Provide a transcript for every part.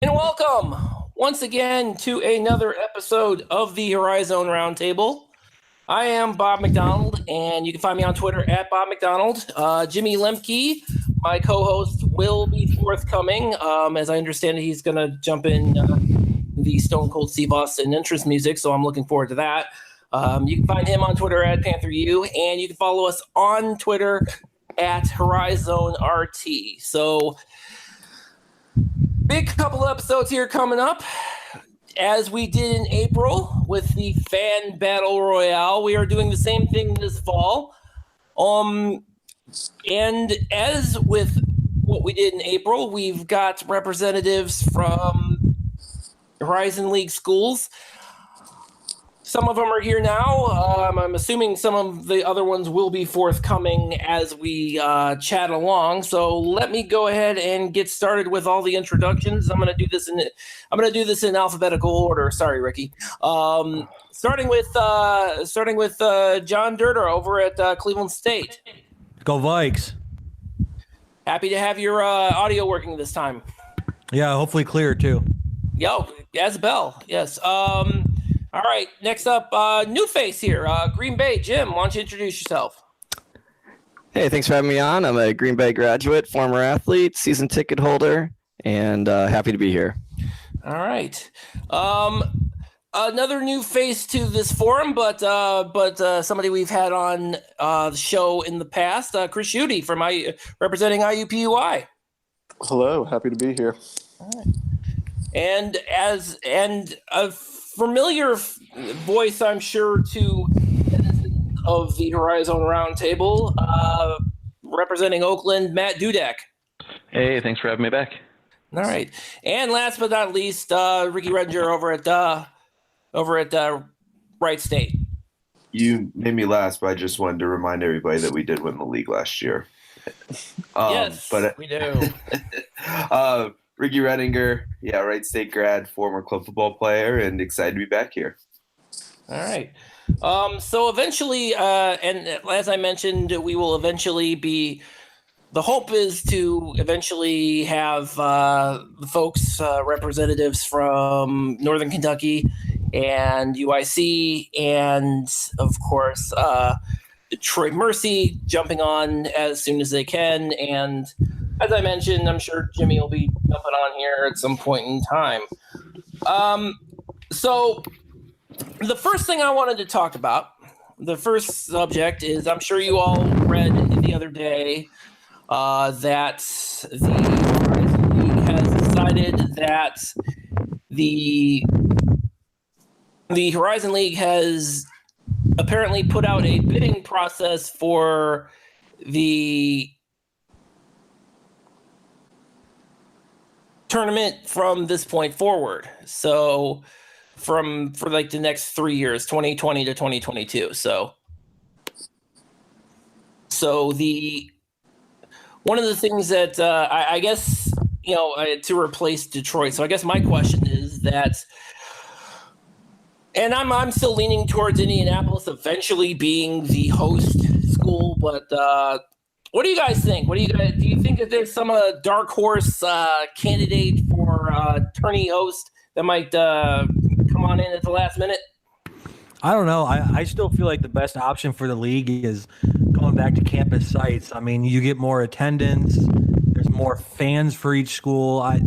And welcome once again to another episode of the Horizon Roundtable. I am Bob McDonald, and you can find me on Twitter at Bob McDonald. Jimmy Lemke, my co-host, will be forthcoming. As I understand it, he's going to jump in the Stone Cold Steve Austin entrance music, so I'm looking forward to that. You can find him on Twitter at PantherU, and you can follow us on Twitter at HorizonRT. So, big couple episodes here coming up. As we did in April with the Fan Battle Royale, we are doing the same thing this fall. And as with what we did in April, we've got representatives from Horizon League schools. Some of them are here now. I'm assuming some of the other ones will be forthcoming as we chat along. So let me go ahead and get started with all the introductions. I'm going to do this in alphabetical order. Sorry, Ricky. Starting with John Durder over at Cleveland State. Go Vikes. Happy to have your audio working this time. Yeah, hopefully clear too. Yo, as a bell. Yes. All right, next up, new face here, Green Bay. Jim, why don't you introduce yourself? Hey, thanks for having me on. I'm a Green Bay graduate, former athlete, season ticket holder, and happy to be here. All right. Another new face to this forum, but somebody we've had on the show in the past, Chris Schutte from representing IUPUI. Hello, happy to be here. All right. And a familiar voice, I'm sure, to of the Horizon Roundtable, representing Oakland, Matt Dudek. Hey, thanks for having me back. All right, and last but not least, Ricky Redinger over at Wright State. You made me last, but I just wanted to remind everybody that we did win the league last year. Yes, we do. Ricky Redinger, Wright State grad, former club football player, and excited to be back here. All right. So eventually, and as I mentioned, we will eventually be. The hope is to eventually have the folks, representatives from Northern Kentucky and UIC, and of course, Detroit Mercy jumping on as soon as they can. And as I mentioned, I'm sure Jimmy will be jumping on here at some point in time. So the first thing I wanted to talk about, the first subject is, I'm sure you all read the other day that the Horizon League has decided that the Horizon League has apparently put out a bidding process for the tournament from this point forward. So for like the next 3 years, 2020 to 2022. So one of the things that I guess, to replace Detroit. So I guess my question is that, and I'm still leaning towards Indianapolis eventually being the host school, but what do you guys think? Do you think that there's some dark horse candidate for tourney host that might come on in at the last minute? I don't know. I still feel like the best option for the league is going back to campus sites. I mean, you get more attendance. There's more fans for each school. I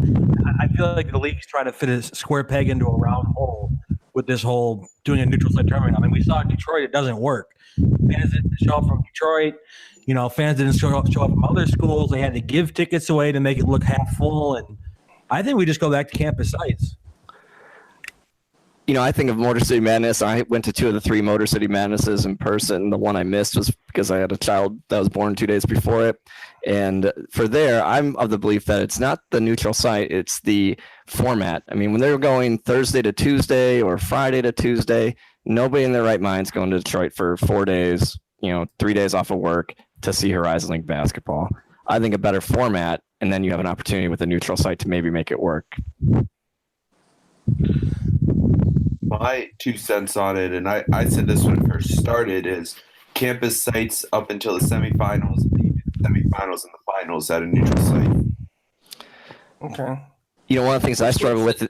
feel like the league's trying to fit a square peg into a round hole with this whole doing a neutral site tournament. I mean, we saw in Detroit, it doesn't work. Fans didn't show up from Detroit. Fans didn't show up from other schools. They had to give tickets away to make it look half full. And I think we just go back to campus sites. I think of Motor City Madness. I went to 2 of the 3 Motor City Madnesses in person. The one I missed was because I had a child that was born 2 days before it. And for there, I'm of the belief that it's not the neutral site, it's the format. I mean, when they were going Thursday to Tuesday or Friday to Tuesday, nobody in their right mind's going to Detroit for 4 days, 3 days off of work to see Horizon League basketball. I think a better format, and then you have an opportunity with a neutral site to maybe make it work. My 2 cents on it, and I said this when it first started, is campus sites up until the semifinals, and the semifinals and the finals at a neutral site. Okay. One of the things I struggle with,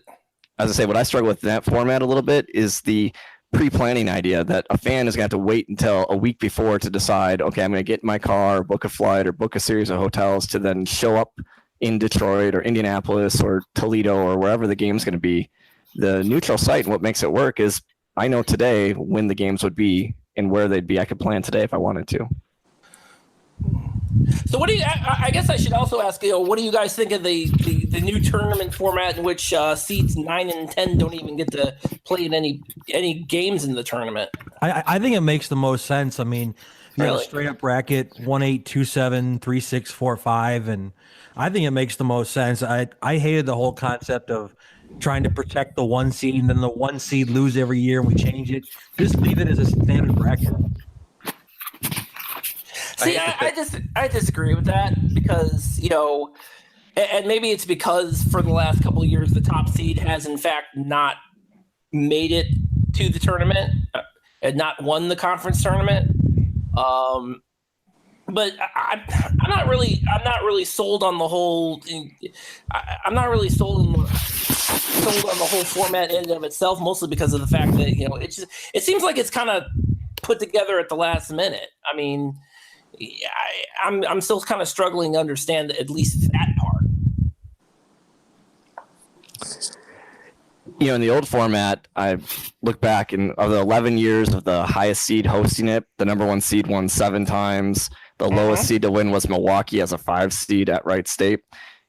as I say, what I struggle with in that format a little bit is the pre-planning idea that a fan is going to have to wait until a week before to decide, okay, I'm going to get in my car, book a flight, or book a series of hotels to then show up in Detroit or Indianapolis or Toledo or wherever the game's going to be. The neutral site and what makes it work is I know today when the games would be and where they'd be. I could plan today if I wanted to. So what do you? I guess I should also ask you. What do you guys think of the new tournament format in which seeds 9 and 10 don't even get to play in any games in the tournament? I think it makes the most sense. I mean, you have a Really? straight up bracket 1, 8, 2, 7, 3, 6, 4, 5, and I think it makes the most sense. I hated the whole concept of trying to protect the 1 seed and then the 1 seed lose every year and we change it. Just leave it as a standard bracket. See, I disagree with that because and maybe it's because for the last couple of years the top seed has in fact not made it to the tournament and not won the conference tournament. But I'm not really sold on the whole. I'm not really sold on the whole format in and of itself, mostly because of the fact that it seems like it's kind of put together at the last minute. I mean, I'm still kind of struggling to understand at least that part. In the old format, I look back and of the 11 years of the highest seed hosting it, the number 1 seed won 7 times. The lowest seed to win was Milwaukee as a 5 seed at Wright State.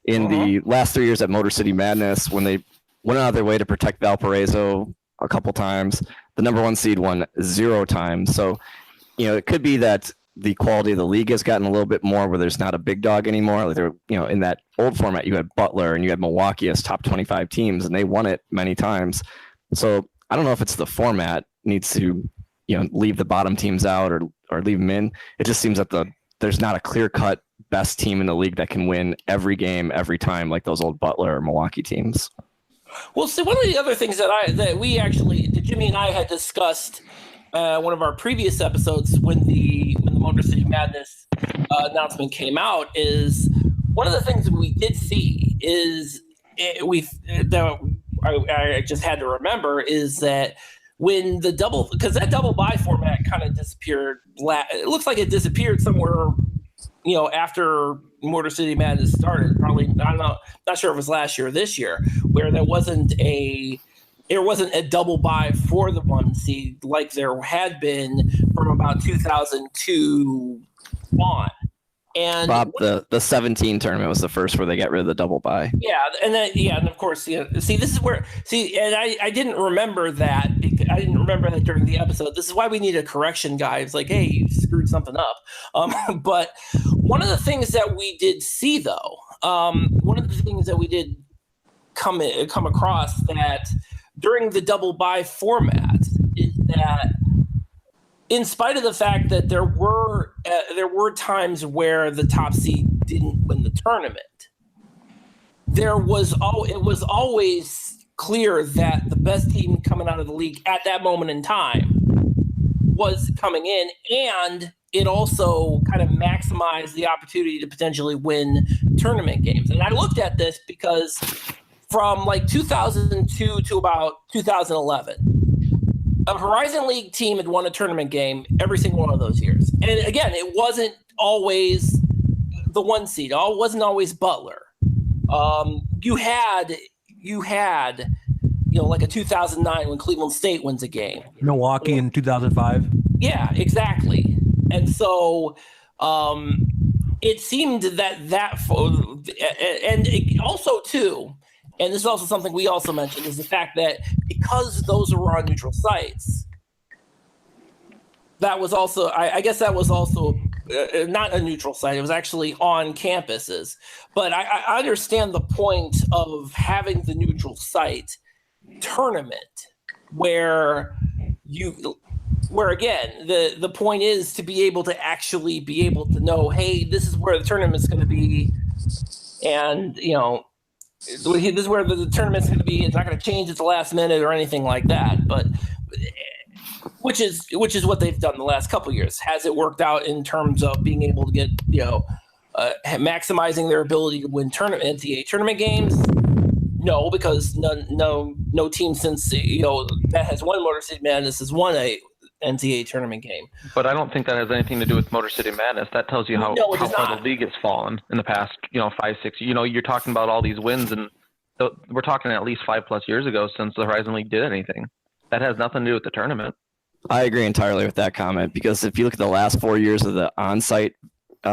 In the last 3 years at Motor City Madness, when they went out of their way to protect Valparaiso a couple times, the number 1 seed won 0 times. So, it could be that the quality of the league has gotten a little bit more where there's not a big dog anymore. Like in that old format, you had Butler and you had Milwaukee as top 25 teams, and they won it many times. So I don't know if it's the format needs to, leave the bottom teams out or leave them in. It just seems that there's not a clear-cut best team in the league that can win every game every time like those old Butler or Milwaukee teams. Well, see, one of the other things that Jimmy and I had discussed one of our previous episodes when the Motor City Madness announcement came out is one of the things that we did see is I just had to remember is that when because that double bye format kind of disappeared. It looks like it disappeared somewhere, after Motor City Madness started. Probably, I don't know, not sure if it was last year or this year, where there wasn't a double bye for the 1 seed like there had been from about 2002 on. And Bob, the 17 tournament was the first where they got rid of the double bye. Yeah, and of course, see, this is where and I didn't remember that. Because I didn't remember that during the episode. This is why we need a correction guy. It's like, hey, you screwed something up. But one of the things that we did see, though, one of the things that we did come across that during the double bye format is that, in spite of the fact that there were times where the top seed didn't win the tournament, it was always clear that the best team coming out of the league at that moment in time was coming in, and it also kind of maximized the opportunity to potentially win tournament games. And I looked at this because from like 2002 to about 2011, a Horizon League team had won a tournament game every single one of those years. And again, it wasn't always the 1 seed. It wasn't always Butler. You had like a 2009 when Cleveland State wins a game. Milwaukee in 2005. Yeah, exactly. And so it seemed that and it also too, and this is also something we also mentioned, is the fact that because those were on neutral sites, that was also, I guess that was also not a neutral site. It was actually on campuses. But I understand the point of having the neutral site tournament where again, the point is to be able to actually be able to know, hey, this is where the tournament's going to be. And, this is where the tournament's going to be. It's not going to change at the last minute or anything like that. But which is what they've done the last couple of years. Has it worked out in terms of being able to get maximizing their ability to win NCAA tournament games? no, because no team since that has won Motor City Madness has won a NCAA tournament game. But I don't think that has anything to do with Motor City Madness. That tells you how No, it does far not. the league has fallen in the past, 5, 6. You're talking about all these wins, and we're talking at least 5+ years ago since the Horizon League did anything. That has nothing to do with the tournament. I agree entirely with that comment, because if you look at the last 4 years of the on-site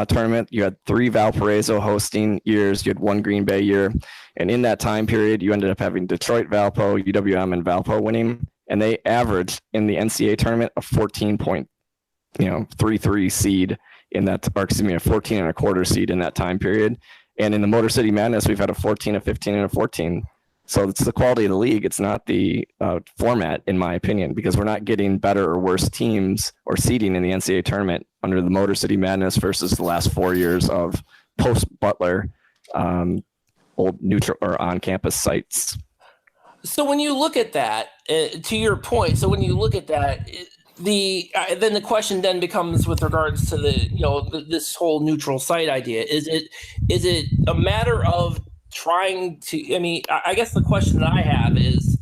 tournament, you had 3 Valparaiso hosting years, you had 1 Green Bay year, and in that time period, you ended up having Detroit, Valpo, UWM, and Valpo winning, and they averaged in the NCAA tournament a 14.33 seed in that, or excuse me, a 14.25 seed in that time period. And in the Motor City Madness, we've had a 14, a 15, and a 14. So it's the quality of the league. It's not the format, in my opinion, because we're not getting better or worse teams or seeding in the NCAA tournament under the Motor City Madness versus the last 4 years of post-Butler old neutral or on-campus sites. So when you look at that, to your point, so when you look at that, then the question then becomes with regards to this whole neutral site idea. Is it a matter of trying to? I mean, I guess the question that I have is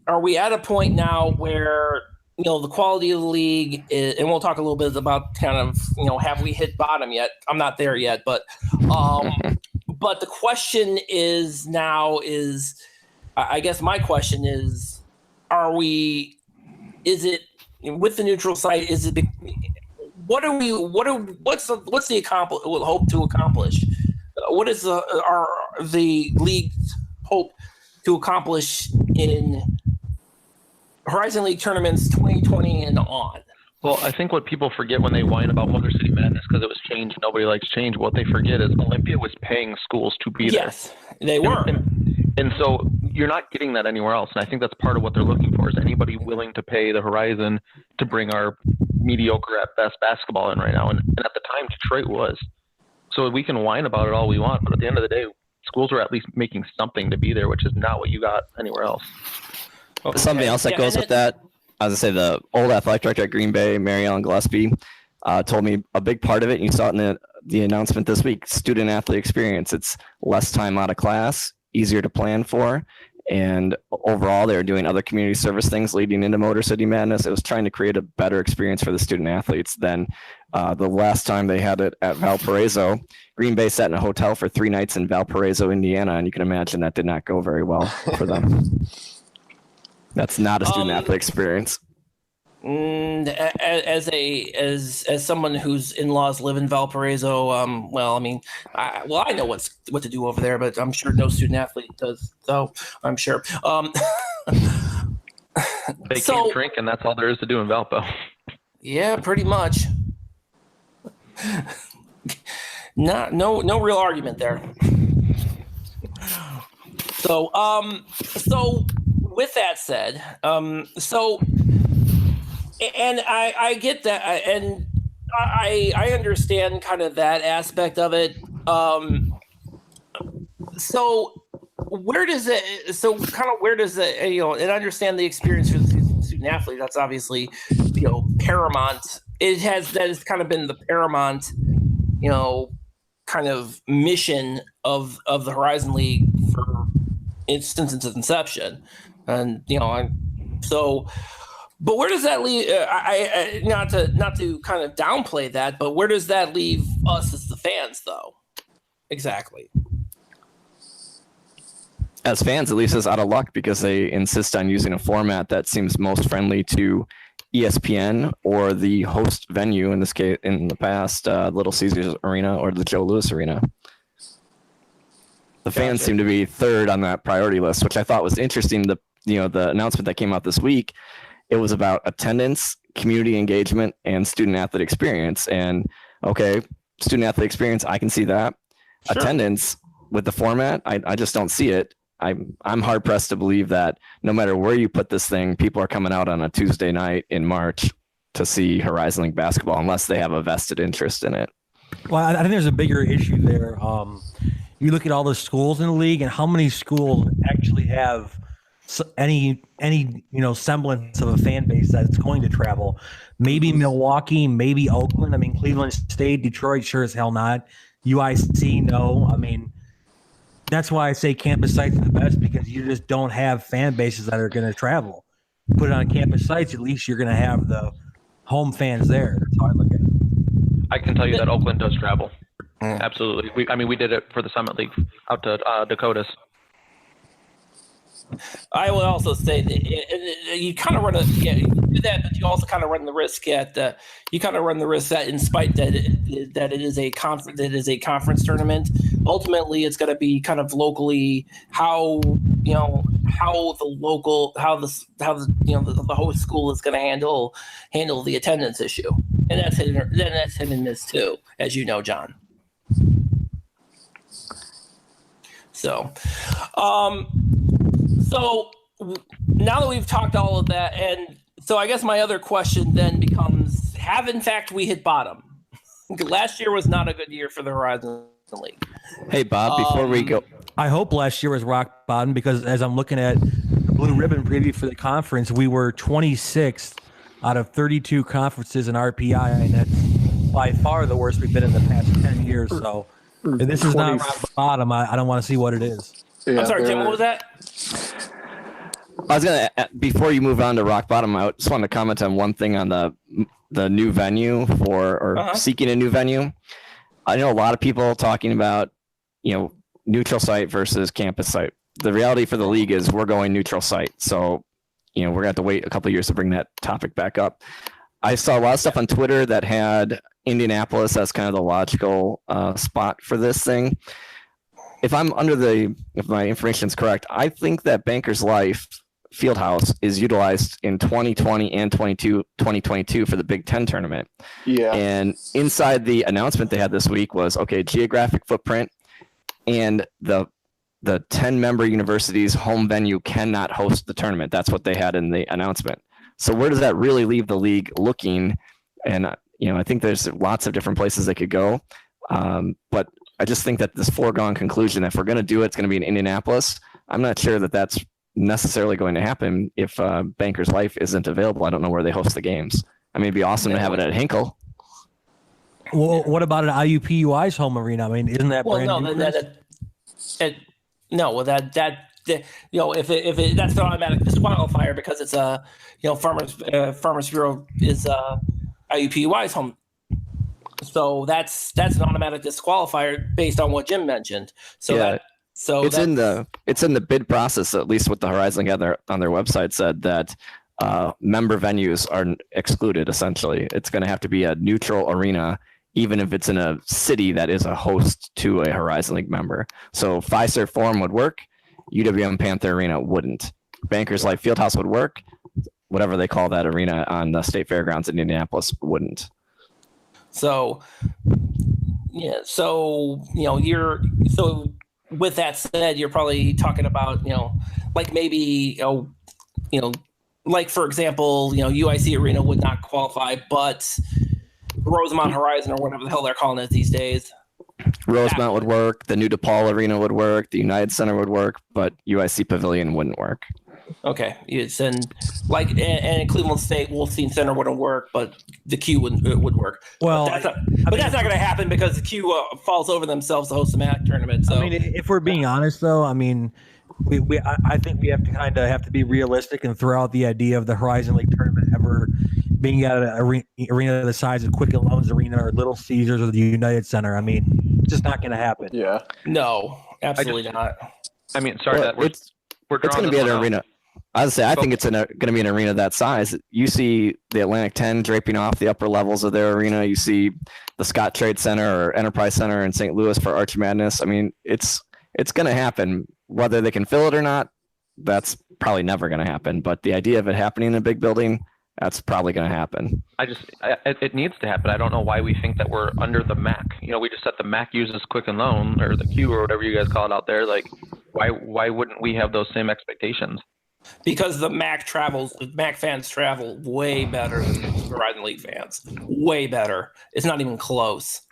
are we at a point now where the quality of the league is, and we'll talk a little bit about kind of have we hit bottom yet? I'm not there yet, but but the question is now is. I guess my question is, is it with the neutral site? Is it, what's the hope to accomplish? What is the league's hope to accomplish in Horizon League tournaments 2020 and on? Well, I think what people forget when they whine about Motor City Madness, because it was change, nobody likes change. What they forget is Olympia was paying schools to be there. Yes, they were. And so you're not getting that anywhere else. And I think that's part of what they're looking for, is anybody willing to pay the Horizon to bring our mediocre at best basketball in right now. And at the time, Detroit was. So we can whine about it all we want, but at the end of the day, schools are at least making something to be there, which is not what you got anywhere else. Something else that goes with that, as I say, the old athletic director at Green Bay, Mary Ellen Gillespie, told me a big part of it, and you saw it in the announcement this week, student athlete experience. It's less time out of class, easier to plan for. And overall, they were doing other community service things leading into Motor City Madness. It was trying to create a better experience for the student athletes than the last time they had it at Valparaiso. Green Bay sat in a hotel for 3 nights in Valparaiso, Indiana, and you can imagine that did not go very well for them. That's not a student athlete experience. As someone whose in-laws live in Valparaiso, well, I mean, I know what to do over there, but I'm sure no student athlete does. So I'm sure. They can't drink, and that's all there is to do in Valpo. Yeah, pretty much. No real argument there. So with that said, and I get that, and I understand kind of that aspect of it. So where does it? So kind of where does it? And understand the experience for the student athlete. That's obviously paramount. That has kind of been the paramount, kind of mission of the Horizon League since its inception, and But where does that leave? Not to kind of downplay that, but where does that leave us as the fans, though? Exactly. As fans, it leaves us out of luck because they insist on using a format that seems most friendly to ESPN or the host venue. In this case, in the past, Little Caesars Arena or the Joe Louis Arena. The fans seem to be third on that priority list, which I thought was interesting. The announcement that came out this week. It was about attendance, community engagement, and student athlete experience. And okay, student athlete experience, I can see that. Sure. Attendance with the format, I just don't see it. I'm hard pressed to believe that no matter where you put this thing, people are coming out on a Tuesday night in March to see Horizon League basketball unless they have a vested interest in it. Well, I think there's a bigger issue there. You look at all the schools in the league and how many schools actually have any semblance of a fan base that's going to travel. Maybe Milwaukee, maybe Oakland. I mean, Cleveland State, Detroit, sure as hell not. UIC, no. I mean, That's why I say campus sites are the best, because you just don't have fan bases that are going to travel. Put it on campus sites, at least you're going to have the home fans there. That's how I look at it. I can tell you that Oakland does travel. Yeah. Absolutely. We did it for the Summit League out to Dakotas. I would also say that you kind of run you do that, but you also kind of run the risk that in spite that it is a conference tournament. Ultimately, it's going to be kind of locally how the host school is going to handle the attendance issue, and that's hit and miss too, as you know, John. So, So now that we've talked all of that, and so I guess my other question then becomes, have in fact we hit bottom? Last year was not a good year for the Horizon League. Hey, Bob, before we go, I hope last year was rock bottom, because as I'm looking at the Blue Ribbon preview for the conference, we were 26th out of 32 conferences in RPI, and that's by far the worst we've been in the past 10 years. So if this is not rock bottom, I don't want to see what it is. Yeah, I'm sorry, Jim, what was that? I was gonna, before you move on to rock bottom, I just wanted to comment on one thing on the new venue seeking a new venue. I know a lot of people talking about, neutral site versus campus site. The reality for the league is we're going neutral site. So, we're gonna have to wait a couple of years to bring that topic back up. I saw a lot of stuff on Twitter that had Indianapolis as kind of the logical spot for this thing. If my information is correct, I think that Bankers Life Fieldhouse is utilized in 2020 and 2022 for the Big Ten tournament. Yeah. And inside the announcement they had this week was, okay, geographic footprint and the 10-member university's home venue cannot host the tournament. That's what they had in the announcement. So where does that really leave the league looking? And, I think there's lots of different places they could go. But I just think that this foregone conclusion, if we're going to do it, it's going to be in Indianapolis. I'm not sure that that's necessarily going to happen if Bankers Life isn't available. I don't know where they host the games. I mean, it'd be awesome to have it at Hinkle. Well, what about an IUPUI's home arena? I mean, isn't that brand new? If that's an automatic disqualifier because it's Farmers Bureau is IUPUI's home. So that's an automatic disqualifier based on what Jim mentioned. So yeah. It's in the bid process, at least what the Horizon League on their website said, that member venues are excluded. Essentially, it's going to have to be a neutral arena, even if it's in a city that is a host to a Horizon League member. So Fiserv Forum would work, UWM Panther Arena wouldn't. Bankers Life Fieldhouse would work, whatever they call that arena on the State Fairgrounds in Indianapolis wouldn't. So, yeah. So with that said, you're probably talking about like maybe like for example, UIC Arena would not qualify, but Rosemont Horizon or whatever the hell they're calling it these days. Rosemont would work. The new DePaul Arena would work. The United Center would work, but UIC Pavilion wouldn't work. Okay, and Cleveland State Wolfstein Center wouldn't work, but the Q would work. Well, that's not going to happen because the Q falls over themselves to host the MAC tournament. So, I mean, if we're being honest, though, I mean, I think we have to be realistic and throw out the idea of the Horizon League tournament ever being at an arena the size of Quicken Loans Arena or Little Caesars or the United Center. I mean, it's just not going to happen. Yeah. No, absolutely not. I mean, sorry that it's going to be an arena. I would say I think it's going to be an arena that size. You see the Atlantic 10 draping off the upper levels of their arena. You see the Scott Trade Center or Enterprise Center in St. Louis for Arch Madness. I mean, it's going to happen. Whether they can fill it or not, that's probably never going to happen. But the idea of it happening in a big building, that's probably going to happen. It needs to happen. I don't know why we think that we're under the MAC. We just said the MAC uses Quicken Loan or the Q or whatever you guys call it out there. Like, why wouldn't we have those same expectations? Because the MAC fans travel way better than the Horizon League fans. Way better. It's not even close.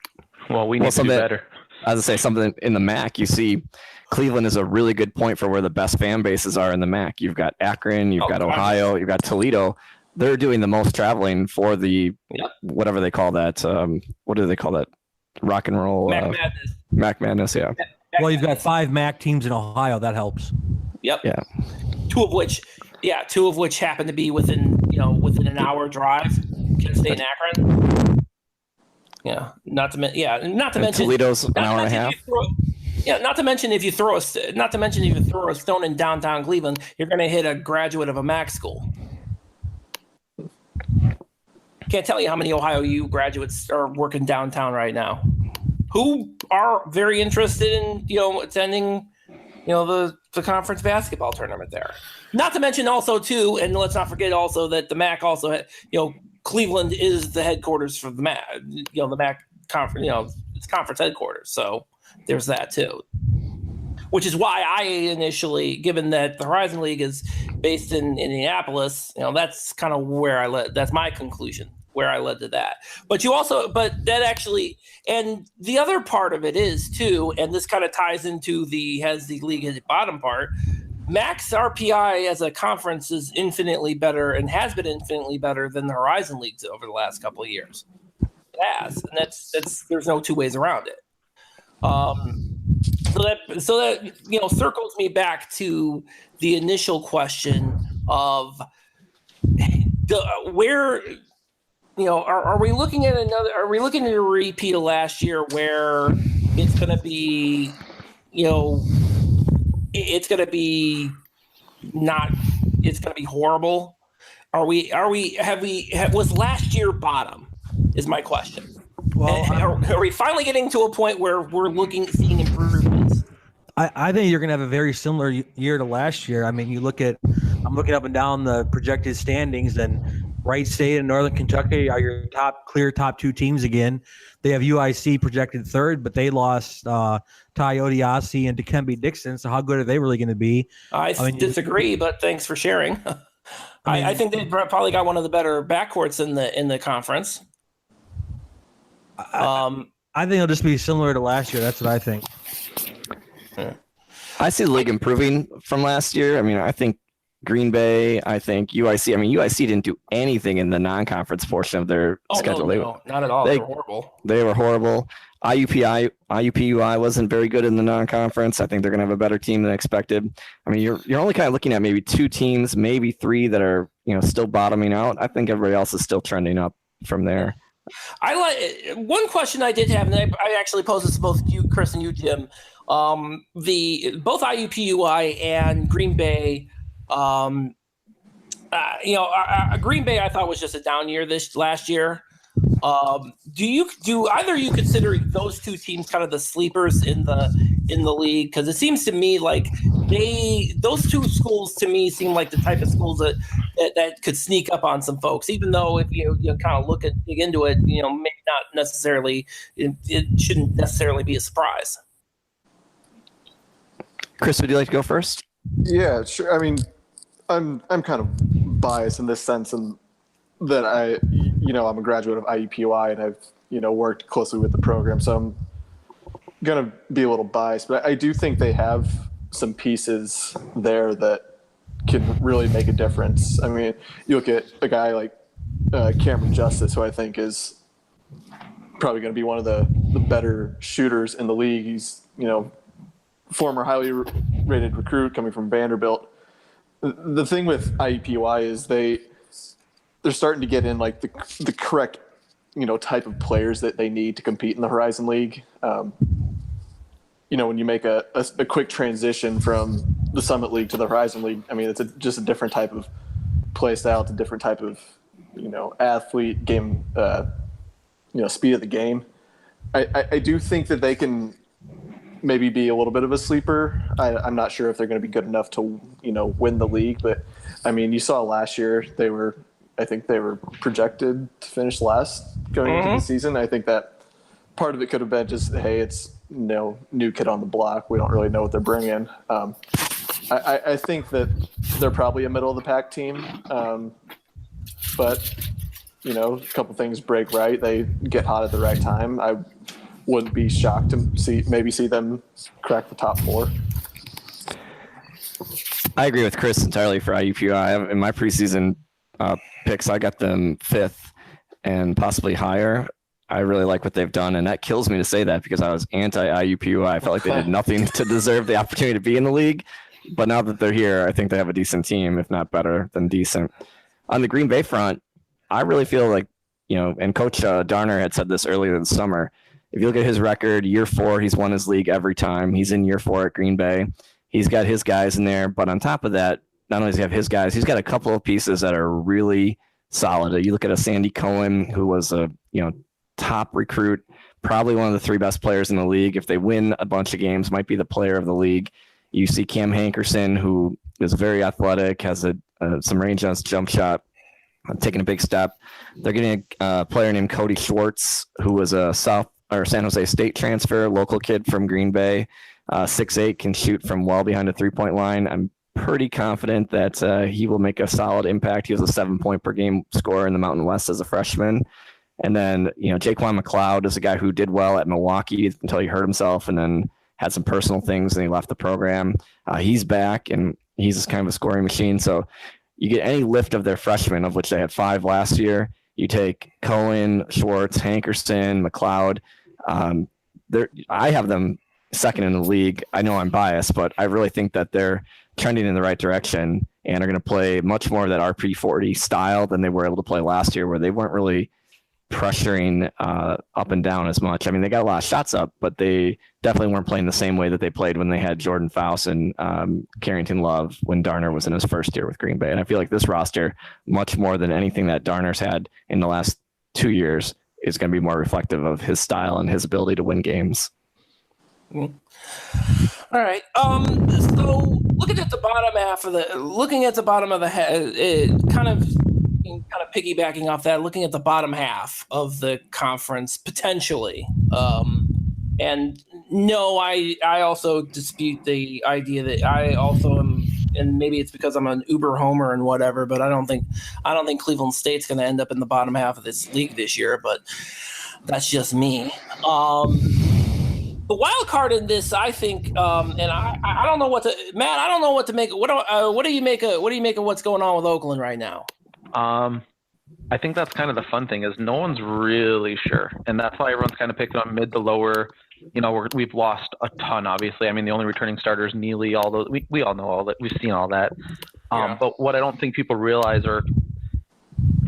Well, we need to do better. As I say, something in the MAC, you see Cleveland is a really good point for where the best fan bases are in the MAC. You've got Akron, you've got Ohio, you've got Toledo. They're doing the most traveling for the whatever they call that. What do they call that? Rock and roll. MAC Madness. MAC Madness, yeah. Well, you've got 5 MAC teams in Ohio. That helps. Yep. Yeah. Two of which happen to be within an hour drive. Kent State and Akron. Yeah. Not to mention Toledo's an hour and a half. Not to mention if you throw a stone in downtown Cleveland, you're going to hit a graduate of a MAC school. Can't tell you how many Ohio U graduates are working downtown right now, who are very interested in attending the conference basketball tournament there. Not to mention also too, and let's not forget also that the MAC also Cleveland is the headquarters for the MAC. The MAC conference, it's conference headquarters. So there's that too. Which is why I initially, given that the Horizon League is based in Indianapolis, that's kind of where I led. That's my conclusion, where I led to that. But and the other part of it is too, and this kind of ties into has the league at the bottom part. Max RPI as a conference is infinitely better and has been infinitely better than the Horizon Leagues over the last couple of years. It has, and that's there's no two ways around it. So that circles me back to the initial question of where are we looking at are we looking at a repeat of last year where it's going to be it's going to be horrible? Was last year bottom is my question. Well, are we finally getting to a point where we're seeing improvements? I think you're going to have a very similar year to last year. I mean, I'm looking up and down the projected standings, and Wright State and Northern Kentucky are your clear top 2 teams again. They have UIC projected 3rd, but they lost Ty Odiasi and Dikembe Dixon. So how good are they really going to be? I disagree, but thanks for sharing. I think they've probably got one of the better backcourts in the conference. I think it'll just be similar to last year. That's what I think. I see the league improving from last year. I mean, I think Green Bay, I think UIC. I mean, UIC didn't do anything in the non-conference portion of their schedule. No, not at all. They were horrible. They were horrible. IUPUI wasn't very good in the non-conference. I think they're going to have a better team than expected. I mean, you're only kind of looking at maybe 2 teams, maybe 3 that are still bottoming out. I think everybody else is still trending up from there. I like one question I did have, and I actually posed this to both you, Chris, and you, Jim. Both IUPUI and Green Bay. Green Bay I thought was just a down year last year. Do either of you consider those 2 teams kind of the sleepers in the league? Because it seems to me like those 2 schools to me seem like the type of schools that could sneak up on some folks, even though if you kind of dig into it, maybe not necessarily. It shouldn't necessarily be a surprise. Chris, would you like to go first? Yeah, sure. I mean, I'm kind of biased in this sense, and that I'm a graduate of IUPUI and I've worked closely with the program, so I'm gonna be a little biased. But I do think they have some pieces there that can really make a difference. I mean, you look at a guy like Cameron Justice, who I think is probably going to be one of the better shooters in the league. He's former highly rated recruit coming from Vanderbilt. The thing with IUPUI is they're starting to get in like the correct type of players that they need to compete in the Horizon League. When you make a quick transition from the Summit League to the Horizon League, I mean, it's just a different type of play style. It's a different type of athlete game, speed of the game. I do think that they can maybe be a little bit of a sleeper. I'm not sure if they're going to be good enough to win the league, but I mean, you saw last year I think they were projected to finish last going into the season. I think that part of it could have been just, hey, it's new kid on the block. We don't really know what they're bringing. I think that they're probably a middle of the pack team, but a couple things break right. They get hot at the right time. I wouldn't be shocked to see them crack the top 4. I agree with Chris entirely for IUPUI. In my preseason picks, I got them 5th and possibly higher. I really like what they've done, and that kills me to say that because I was anti-IUPUI. I felt like they did nothing to deserve the opportunity to be in the league. But now that they're here, I think they have a decent team, if not better than decent. On the Green Bay front, I really feel like, and Coach Darner had said this earlier in the summer. If you look at his record, year 4, he's won his league every time. He's in year 4 at Green Bay. He's got his guys in there. But on top of that, not only does he have his guys, he's got a couple of pieces that are really solid. You look at a Sandy Cohen, who was a top recruit, probably one of the 3 best players in the league. If they win a bunch of games, might be the player of the league. You see Cam Hankerson, who is very athletic, has some range on his jump shot, taking a big step. They're getting a player named Cody Schwartz, who was a San Jose State transfer, local kid from Green Bay, 6'8", can shoot from well behind the 3-point line. I'm pretty confident that he will make a solid impact. He was a 7-point per game scorer in the Mountain West as a freshman. And then, Jaquan McLeod is a guy who did well at Milwaukee until he hurt himself and then had some personal things and he left the program. He's back and he's just kind of a scoring machine. So you get any lift of their freshmen, of which they had 5 last year. You take Cohen, Schwartz, Hankerson, McLeod. I have them second in the league. I know I'm biased, but I really think that they're trending in the right direction and are going to play much more of that RP40 style than they were able to play last year, where they weren't really pressuring up and down as much. I mean, they got a lot of shots up, but they definitely weren't playing the same way that they played when they had Jordan Faust and Carrington Love when Darner was in his first year with Green Bay. And I feel like this roster, much more than anything that Darner's had in the last 2 years, is going to be more reflective of his style and his ability to win games. All right. So looking at the bottom of the head, kind of piggybacking off that, looking at the bottom half of the conference potentially. And no, I also dispute the idea that I also am, and maybe it's because I'm an Uber homer and whatever, but I don't think Cleveland State's going to end up in the bottom half of this league this year, but that's just me. The wild card in this, I think, and I don't know what to, Matt. I don't know what to make. What do you make of what's going on with Oakland right now? I think that's kind of the fun thing is no one's really sure, and that's why everyone's kind of picking on mid to lower. We've lost a ton, obviously. I mean, the only returning starters, Neely, all those. We all know all that. We've seen all that. But what I don't think people realize, or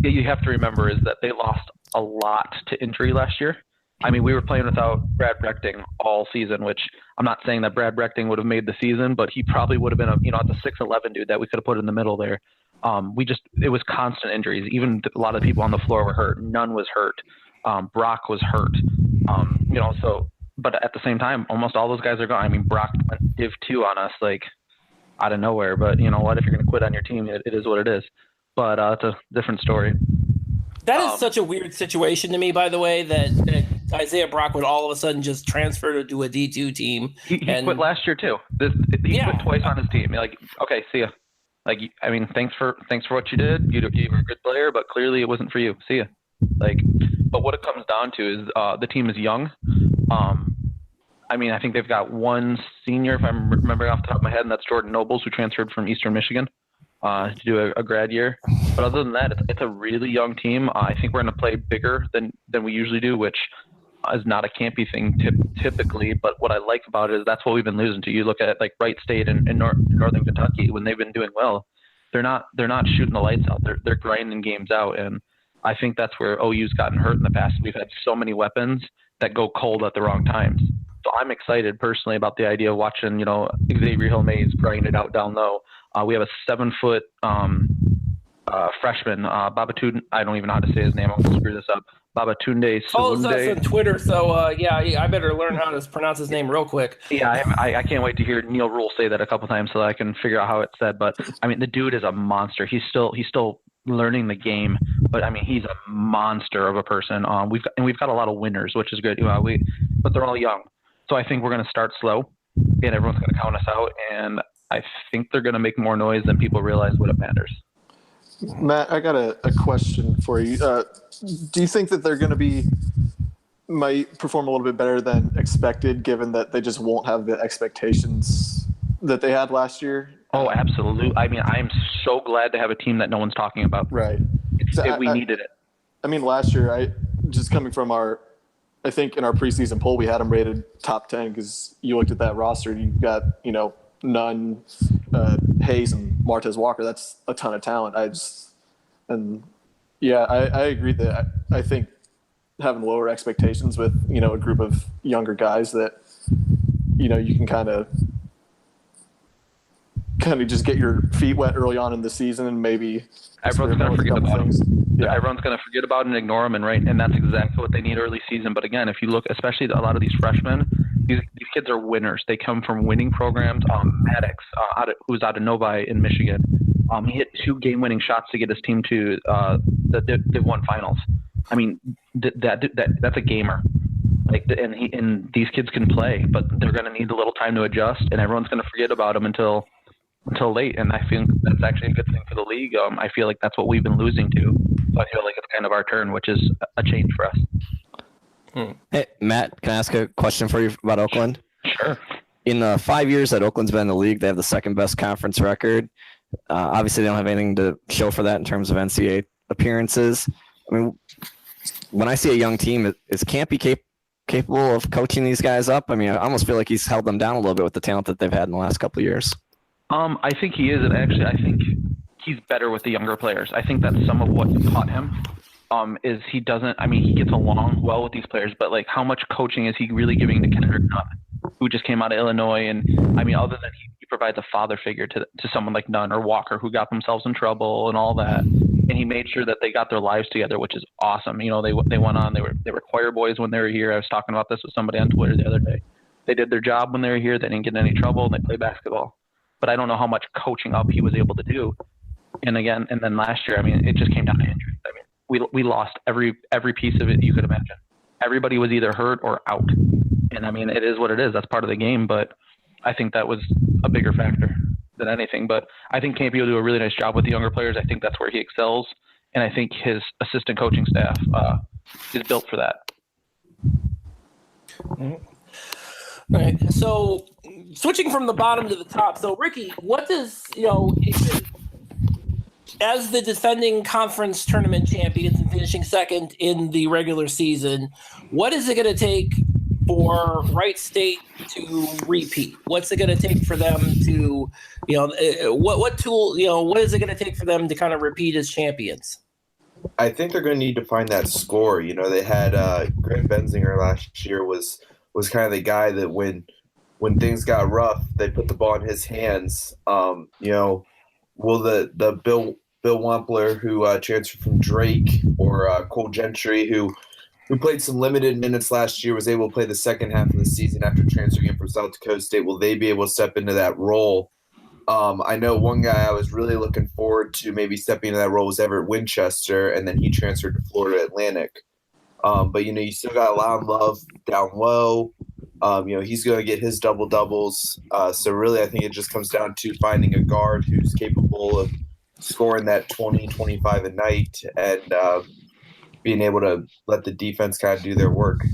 you have to remember, is that they lost a lot to injury last year. I mean, we were playing without Brad Brechting all season, which I'm not saying that Brad Brechting would have made the season, but he probably would have been the 6'11" dude that we could have put in the middle there. It was constant injuries. Even a lot of people on the floor were hurt. Nunn was hurt. Brock was hurt. But at the same time, almost all those guys are gone. I mean, Brock went Div 2 on us, like, out of nowhere. But you know what? If you're going to quit on your team, it is what it is. But it's a different story. That is such a weird situation to me, by the way, that Isaiah Brock would all of a sudden just transfer to a D2 team. He quit last year too. He quit twice on his team. Like, okay, see ya. Like, I mean, thanks for what you did. You were a good player, but clearly it wasn't for you. See ya. Like, but what it comes down to is the team is young. I mean, I think they've got one senior, if I'm remembering off the top of my head, and that's Jordan Nobles, who transferred from Eastern Michigan to do a grad year. But other than that, it's a really young team. I think we're going to play bigger than we usually do, which is not a campy thing typically. But what I like about it is that's what we've been losing to. You look at like Wright State and Northern Kentucky, when they've been doing well, they're not shooting the lights out. They're grinding games out, and I think that's where OU's gotten hurt in the past. We've had so many weapons that go cold at the wrong times. So I'm excited personally about the idea of watching, Xavier Hill-Mays grind it out down low. We have a 7-foot freshman, Babatunde. I don't even know how to say his name. I'm going to screw this up. Babatunde Sawunde. Oh, that's on Twitter. So, I better learn how to pronounce his name real quick. Yeah, I can't wait to hear Neil Rule say that a couple times so that I can figure out how it's said. But, I mean, the dude is a monster. He's still learning the game, but I mean, he's a monster of a person. We've got a lot of winners, which is good. But they're all young, so I think we're going to start slow, and everyone's going to count us out. And I think they're going to make more noise than people realize when it matters. Matt, I got a question for you. Do you think that might perform a little bit better than expected, given that they just won't have the expectations that they had last year? Oh, absolutely. I mean, I'm so glad to have a team that no one's talking about. Right. We needed it. I mean, last year, just coming from our I think in our preseason poll we had him rated top 10 because you looked at that roster and you've got Nunn, Hayes, and Martez Walker. That's a ton of talent. I agree that I think having lower expectations with a group of younger guys that you can kind of just get your feet wet early on in the season and maybe Everyone's going to forget about things. Yeah. Everyone's going to forget about it and ignore them, and that's exactly what they need early season. But again, if you look, especially a lot of these freshmen, these kids are winners. They come from winning programs. Maddox, who's out of Novi in Michigan, he hit 2 game-winning shots to get his team to the Div 1 finals. I mean, that's a gamer. And these kids can play, but they're going to need a little time to adjust, and everyone's going to forget about them until late. And I think that's actually a good thing for the league. I feel like that's what we've been losing to. So I feel like it's kind of our turn, which is a change for us. Hey, Matt, can I ask a question for you about Oakland? Sure. In the 5 years that Oakland's been in the league, they have the second best conference record. Obviously, they don't have anything to show for that in terms of NCAA appearances. I mean, when I see a young team, is Campy capable of coaching these guys up? I mean, I almost feel like he's held them down a little bit with the talent that they've had in the last couple of years. I think he is, and actually, I think he's better with the younger players. I think that's some of what caught him. Is he doesn't? I mean, he gets along well with these players, but like, how much coaching is he really giving to Kendrick Nunn, who just came out of Illinois? And I mean, other than he provides a father figure to someone like Nunn or Walker, who got themselves in trouble and all that, and he made sure that they got their lives together, which is awesome. They went on. They were choir boys when they were here. I was talking about this with somebody on Twitter the other day. They did their job when they were here. They didn't get in any trouble. And they played basketball. But I don't know how much coaching up he was able to do. And then last year, I mean, it just came down to injuries. I mean, we lost every piece of it you could imagine. Everybody was either hurt or out. And I mean, it is what it is. That's part of the game. But I think that was a bigger factor than anything. But I think Campy will do a really nice job with the younger players. I think that's where he excels. And I think his assistant coaching staff is built for that. Mm-hmm. All right. So switching from the bottom to the top. So Ricky, what does, as the defending conference tournament champions and finishing second in the regular season, what is it going to take for Wright State to repeat? What's it going to take for them to, what tool, what is it going to take for them to kind of repeat as champions? I think they're going to need to find that score. They had Grant Benzinger last year was kind of the guy that when things got rough, they put the ball in his hands. Will the Bill Wampler, who transferred from Drake, or Cole Gentry, who played some limited minutes last year, was able to play the second half of the season after transferring in from South Dakota State, will they be able to step into that role? I know one guy I was really looking forward to maybe stepping into that role was Everett Winchester, and then he transferred to Florida Atlantic. But you still got Loud Love down low. He's going to get his double doubles. So really, I think it just comes down to finding a guard who's capable of scoring that 20, 25 a night, and being able to let the defense kind of do their work.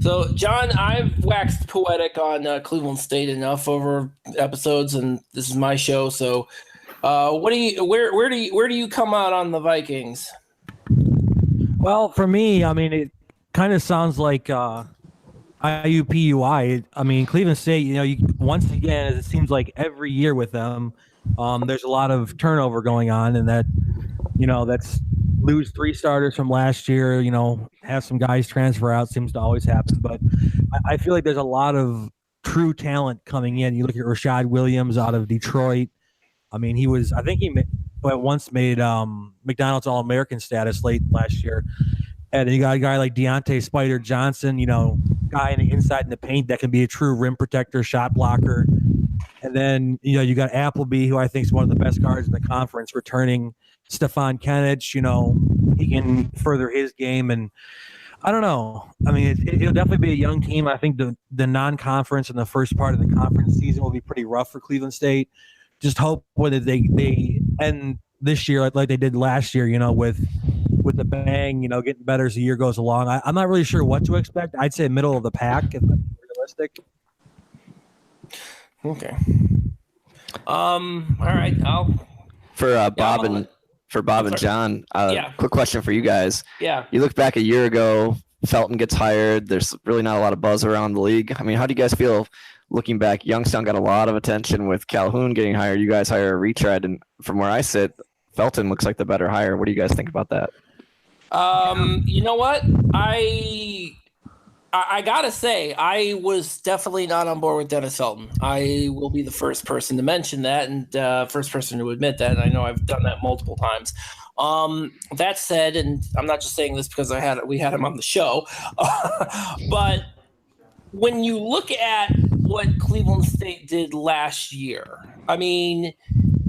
So, John, I've waxed poetic on Cleveland State enough over episodes, and this is my show. So, where do you come out on the Vikings? Well, for me, I mean, it kind of sounds like IUPUI. I mean, Cleveland State, once again, it seems like every year with them, there's a lot of turnover going on, and that's lose 3 starters from last year, have some guys transfer out, seems to always happen. But I feel like there's a lot of true talent coming in. You look at Rashad Williams out of Detroit. I mean, I think he once made McDonald's All-American status late last year. And then you got a guy like Deontay Spider Johnson, guy in the inside in the paint that can be a true rim protector, shot blocker. And then, you got Appleby, who I think is one of the best guards in the conference, returning Stefan Kenich. He can further his game. And I don't know. I mean, it'll definitely be a young team. I think the non-conference and the first part of the conference season will be pretty rough for Cleveland State. Just hope whether they end this year like they did last year, with the bang, getting better as the year goes along. I'm not really sure what to expect. I'd say middle of the pack if I'm realistic. Okay. All right. For Bob and for Bob and John. Yeah. Quick question for you guys. Yeah. You look back a year ago, Felton gets hired. There's really not a lot of buzz around the league. I mean, how do you guys feel looking back? Youngstown got a lot of attention with Calhoun getting hired. You guys hire a retread, and from where I sit, Felton looks like the better hire. What do you guys think about that? You know what? I gotta say, I was definitely not on board with Dennis Felton. I will be the first person to mention that and first person to admit that. And I know I've done that multiple times. That said, and I'm not just saying this because we had him on the show, but when you look at what Cleveland State did last year, I mean,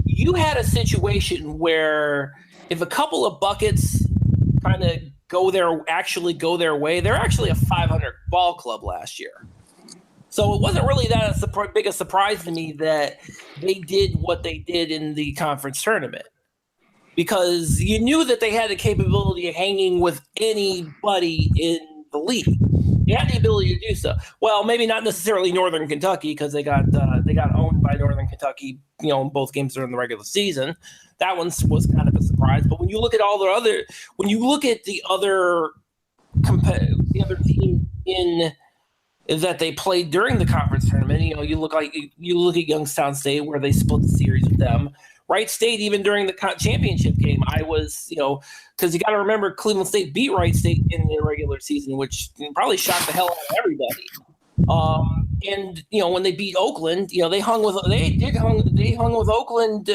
you had a situation where if a couple of buckets kind of go their way, they're actually a 500 ball club last year. So it wasn't really that big a surprise to me that they did what they did in the conference tournament, because you knew that they had the capability of hanging with anybody in the league. They had the ability to do so. Well, maybe not necessarily Northern Kentucky, because they got owned by Northern Kentucky, in both games during the regular season. That one was kind of a surprise. But when you look at the other team in that they played during the conference tournament, you look at Youngstown State, where they split the series with them. Wright State, even during the championship game, I was, because you got to remember, Cleveland State beat Wright State in the regular season, which probably shocked the hell out of everybody. And when they beat Oakland, they hung with Oakland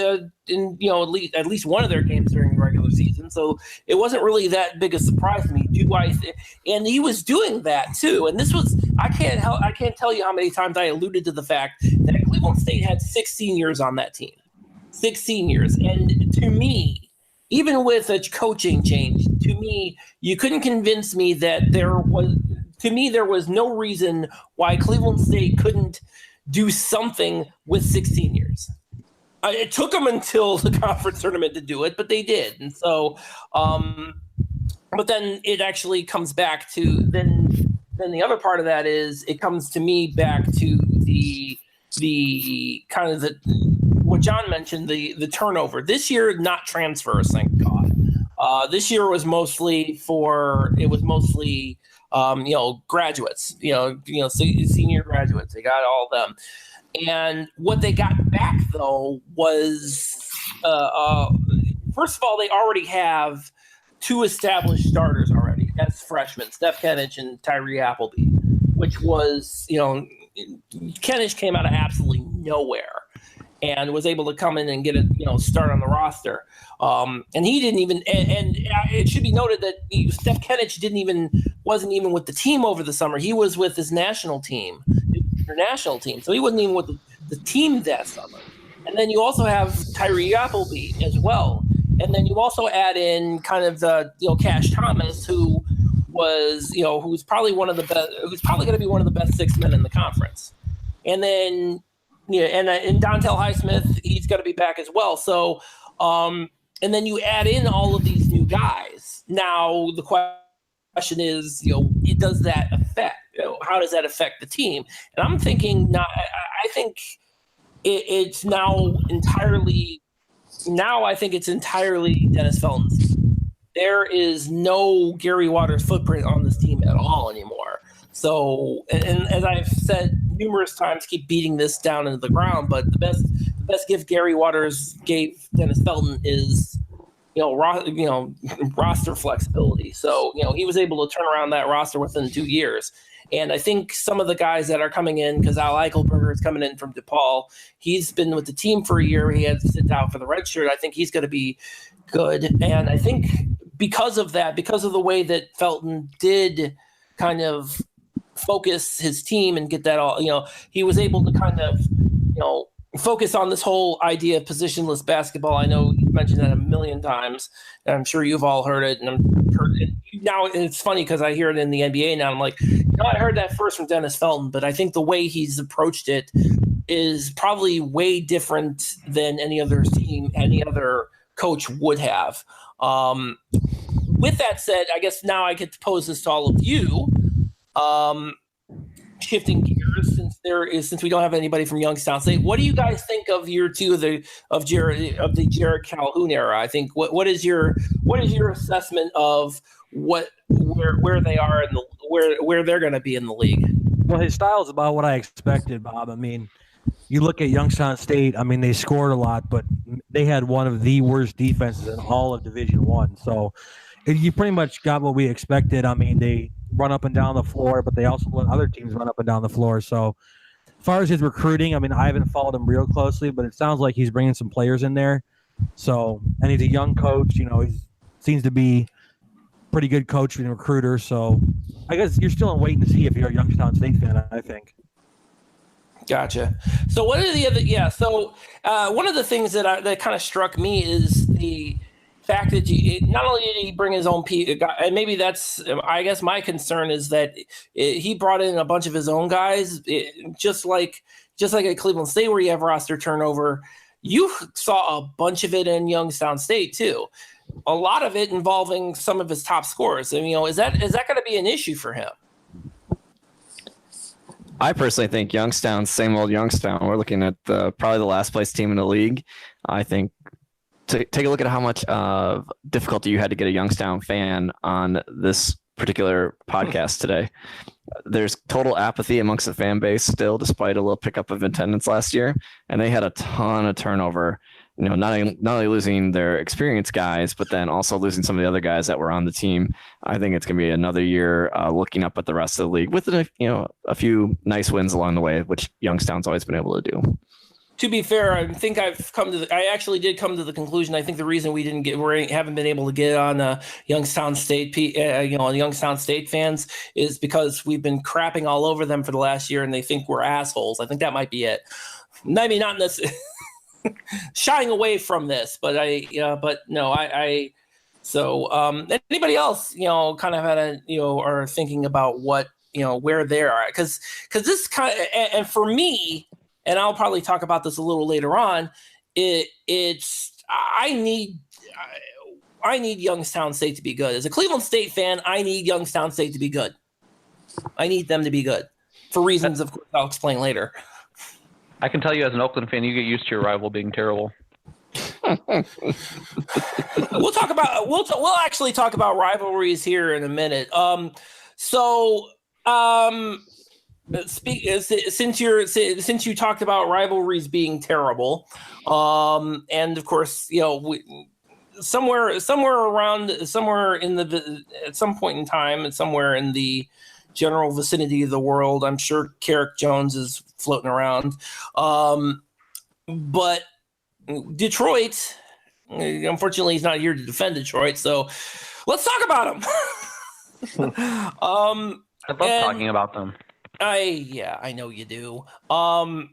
in at least one of their games during the regular season. So it wasn't really that big a surprise to me. And he was doing that too. And this was I can't tell you how many times I alluded to the fact that Cleveland State had 6 seniors on that team. 6 seniors. And to me, even with a coaching change, to me, you couldn't convince me that there was no reason why Cleveland State couldn't do something with 6 seniors. It took them until the conference tournament to do it, but they did. And so, but then it actually comes back to, then the other part of that is it comes to me back to the kind of what John mentioned, the turnover. This year, not transfers, thank God. This year was mostly graduates, senior graduates. They got all of them. And what they got back, though, was, first of all, they already have 2 established starters already as freshmen, Steph Kenich and Tyree Appleby, which was, Kenich came out of absolutely nowhere and was able to come in and get a start on the roster. And he didn't even, and it should be noted that Steph Kenich wasn't even with the team over the summer. He was with his national team, international team. So he wasn't even with the team that summer. And then you also have Tyree Appleby as well. And then you also add in kind of the, Cash Thomas, who was, who's probably one of the best, who's probably going to be one of the best 6 men in the conference. And then, and Dontel Highsmith, he's going to be back as well. So, and then you add in all of these new guys. Now the question is, does that affect? How does that affect the team? And I'm thinking, I think it's now entirely. Now I think it's entirely Dennis Felton's. There is no Gary Waters footprint on this team at all anymore. So, and as I've said numerous times, keep beating this down into the ground, but the best gift Gary Waters gave Dennis Felton is, roster flexibility. So, he was able to turn around that roster within 2 years. And I think some of the guys that are coming in, because Al Eichelberger is coming in from DePaul, he's been with the team for a year. He had to sit out for the red shirt. I think he's going to be good. And I think because of that, because of the way that Felton did kind of focus his team and get that all, he was able to kind of, focus on this whole idea of positionless basketball. I know you mentioned that a million times, and I'm sure you've all heard it. And I've heard it now. It's funny because I hear it in the NBA now. I'm like, I heard that first from Dennis Felton, but I think the way he's approached it is probably way different than any other team, any other coach would have. With that said, I guess now I get to pose this to all of you. Shifting gears, since since we don't have anybody from Youngstown State, what do you guys think of year two of the Jared Calhoun era? I think what is your assessment of where they are and where they're going to be in the league? Well, his style is about what I expected, Bob. I mean, you look at Youngstown State. I mean, they scored a lot, but they had one of the worst defenses in all of Division I. So you pretty much got what we expected. I mean, they run up and down the floor, but they also let other teams run up and down the floor. So as far as his recruiting, I mean, I haven't followed him real closely, but it sounds like he's bringing some players in there. So, and he's a young coach. You know, he seems to be a pretty good coach and recruiter. So I guess you're still waiting to see if you're a Youngstown State fan, I think. Gotcha. So what are the other? Yeah. So one of the things that kind of struck me is the fact that not only did he bring his own and maybe that's, I guess my concern is that he brought in a bunch of his own guys, just like at Cleveland State where you have roster turnover. You saw a bunch of it in Youngstown State too. A lot of it involving some of his top scorers. And, you know, is that going to be an issue for him? I personally think Youngstown, same old Youngstown. We're looking at probably the last place team in the league. I think take a look at how much difficulty you had to get a Youngstown fan on this particular podcast today. There's total apathy amongst the fan base still, despite a little pickup of attendance last year, and they had a ton of turnover. You know, not only losing their experienced guys, but then also losing some of the other guys that were on the team. I think it's going to be another year looking up at the rest of the league with a few nice wins along the way, which Youngstown's always been able to do. To be fair, I think I actually did come to the conclusion. I think the reason we haven't been able to get on Youngstown State, Youngstown State fans is because we've been crapping all over them for the last year, and they think we're assholes. I think that might be it. Maybe not in this. Shying away from this, but so anybody else, kind of had are thinking about what, where they are, because this kind of, and for me, and I'll probably talk about this a little later on, I need Youngstown State to be good. As a Cleveland State fan, I need Youngstown State to be good. I need them to be good for reasons, of course, I'll explain later. I can tell you as an Oakland fan, you get used to your rival being terrible. We'll actually talk about rivalries here in a minute. Since you talked about rivalries being terrible, and of course, somewhere at some point in time, and somewhere in the general vicinity of the world, I'm sure Carrick Jones is floating around. But Detroit, unfortunately, he's not here to defend Detroit. So let's talk about him. I love talking about them. I know you do. And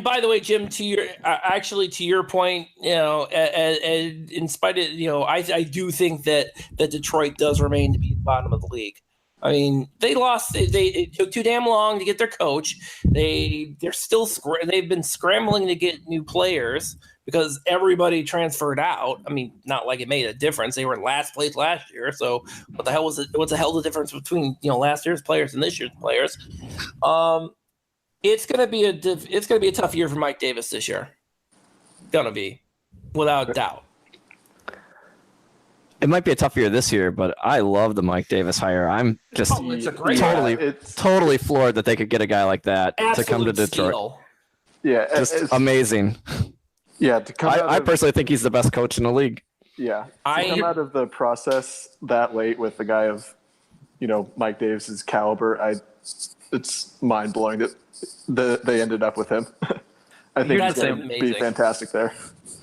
by the way, Jim, to your point, in spite of, I do think that Detroit does remain to be the bottom of the league. I mean, they lost. It took too damn long to get their coach. They've been scrambling to get new players because everybody transferred out. I mean, not like it made a difference. They were in last place last year. So what the hell was it? What's the hell the difference between last year's players and this year's players? It's gonna be a tough year for Mike Davis this year. Gonna be, without doubt. It might be a tough year this year, but I love the Mike Davis hire. I'm just totally floored that they could get a guy like that to come to Detroit. Steal. Yeah, just amazing. Yeah, to come. I personally think he's the best coach in the league. Yeah, to come out of the process that late with the guy of, Mike Davis's caliber, it's mind blowing that they ended up with him. I think it's going to be fantastic there.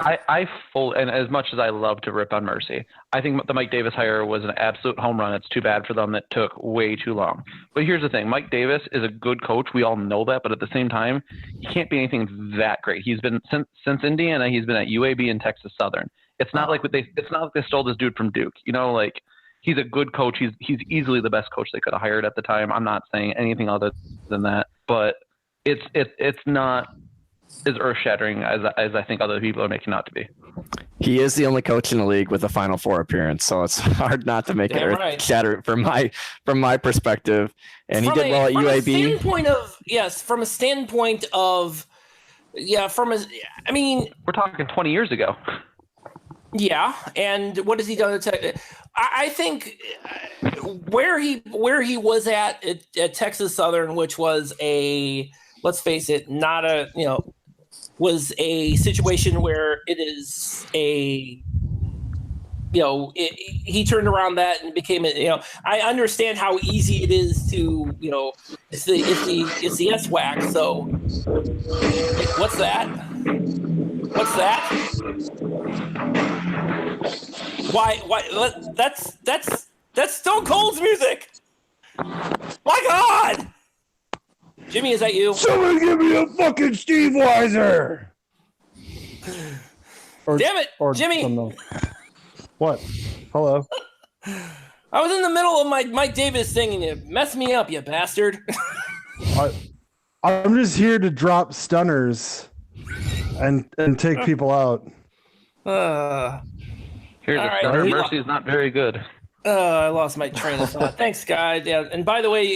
And as much as I love to rip on Mercy, I think the Mike Davis hire was an absolute home run. It's too bad for them that took way too long. But here's the thing. Mike Davis is a good coach. We all know that. But at the same time, he can't be anything that great. He's been since Indiana. He's been at UAB and Texas Southern. It's not like they stole this dude from Duke. He's a good coach. He's easily the best coach they could have hired at the time. I'm not saying anything other than that. But it's not as earth-shattering as I think other people are making out to be. He is the only coach in the league with a Final Four appearance, so it's hard not to make it Damn right. shatter from my perspective. And he From did well at from UAB. A standpoint of, yes, from a standpoint of, yeah, I mean, We're talking 20 years ago. yeah, and what has he done to I think where he was at Texas Southern, which was let's face it, not a, was a situation where it is he turned around that and became I understand how easy it is to, it's the SWAC. So what's that? Why that's Stone Cold's music. My God. Jimmy, is that you? Someone give me a fucking Steve Weiser. Damn it, Jimmy. What? Hello. I was in the middle of my Mike Davis thing and you messed me up, you bastard. I'm just here to drop stunners and take people out. Here's All a right. stunner. Mercy is not very good. I lost my train of thought. Thanks, guys. Yeah, and by the way,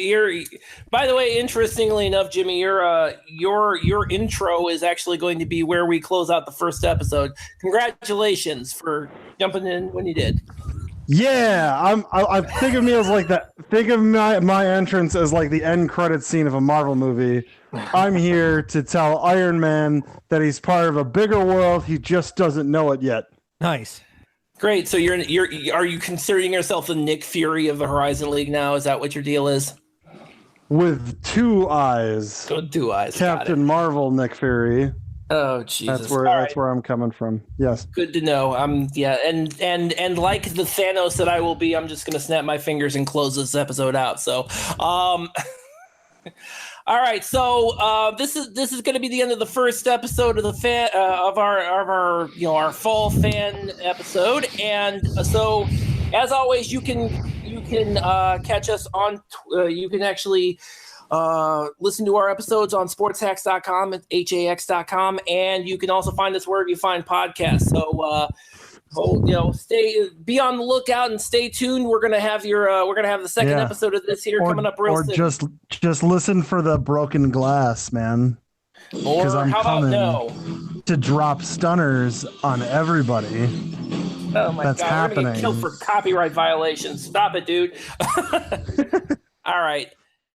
interestingly enough, Jimmy, your intro is actually going to be where we close out the first episode. Congratulations for jumping in when you did. Yeah, I think of me as like that. Think of my entrance as like the end credit scene of a Marvel movie. I'm here to tell Iron Man that he's part of a bigger world. He just doesn't know it yet. Nice. Great. So are you considering yourself the Nick Fury of the Horizon League now? Is that what your deal is? With 2 eyes. Go 2 eyes. Captain Marvel, Nick Fury. Oh Jesus. That's where I'm coming from. Yes. Good to know. Yeah, and like the Thanos that I will be, I'm just gonna snap my fingers and close this episode out. So, all right. So this is gonna be the end of the first episode of the of our fall fan episode, and so as always, you can catch us on. You can actually. Listen to our episodes on sportshacks.com and hax.com, and you can also find us wherever you find podcasts. So be on the lookout and stay tuned. We're gonna have the second episode of this here coming up real soon. Or just listen for the broken glass, man. Or I'm how about coming no? to drop stunners on everybody. Oh my That's God, happening. we're gonna get killed for copyright violations. Stop it, dude. All right.